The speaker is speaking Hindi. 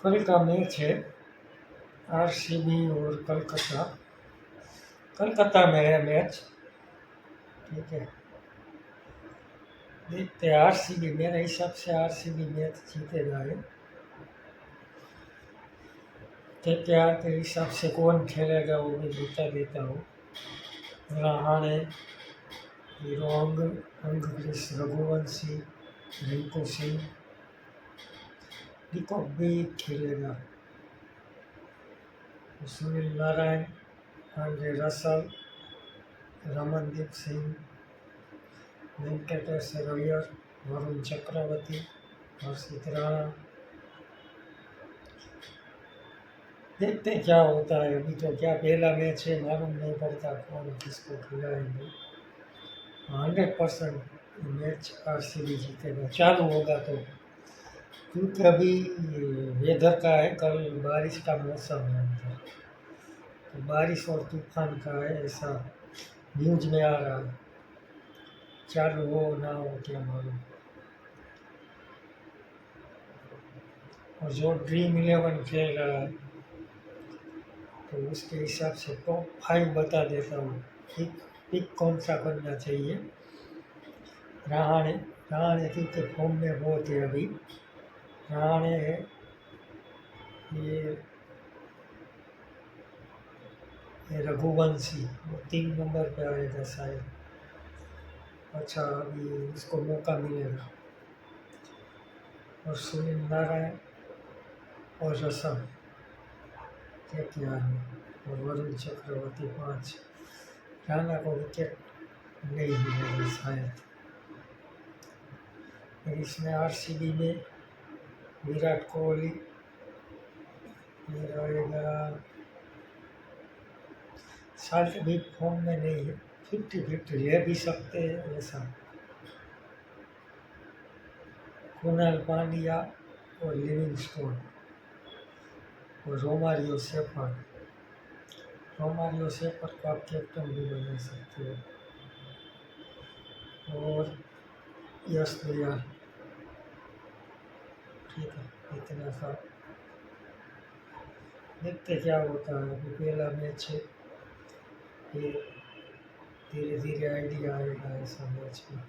कल का मैच है आरसीबी और कलकत्ता। कलकत्ता में है मैच। ठीक है, देखते हैं। आरसीबी, मेरे हिसाब से आरसीबी मैच जीतेगा है। केकेआर के हिसाब से कौन खेलेगा वो भी बता देता हूँ। रहाणे, हीरो अंग्रेस, रघुवंशी, रिंकू सिंह, डिकॉक भी खेलेगा। सुनील नारायण, आंद्रे रसल, रमनदीप सिंह, वेंकटेश अय्यर, वरुण चक्रवर्ती, हर्षित राणा। देखते हैं क्या होता है। अभी तो क्या पहला मैच है, मालूम नहीं पड़ता कौन किसको खिलाएंगे। 100% मैच आरसीबी जीतेगा, चालू होगा तो। क्योंकि अभी वेदर का है, कल बारिश का मौसम है उधर, तो बारिश और तूफान का है, ऐसा न्यूज में आ रहा है। चालू हो ना हो क्या मालूम। और जो ड्रीम 11 खेल रहा है तो उसके हिसाब से टॉप 5 बता देता हूँ। पिक पिक कौन सा करना चाहिए। रहाणे, रहाणे क्योंकि फॉर्म में बहुत है अभी। रहाणे है, ये रघुवंशी, वो 3 नंबर पे आएगा शायद। अच्छा, अभी उसको मौका मिलेगा। और सुनील नारायण और रसम केकेआर में, और वरुण चक्रवर्ती 5। राणा को विकेट नहीं मिलेगा शायद। फिर इसमें आरसीबी में विराट कोहली, ये रहेगा। साल्ट भी फॉर्म में नहीं है, 50-50 ले भी सकते हैं ऐसा। कुणाल पांड्या और लिविंगस्टोन और रोमारियो शेफर्ड। रोमारियो शेफर्ड को आप कैप्टन भी बना सकते हो, और यश दयाल। ठीक है, इतना सा। देखते क्या होता है। अभी पहला मैच है, फिर धीरे धीरे आइडिया आएगा ऐसा मैच में।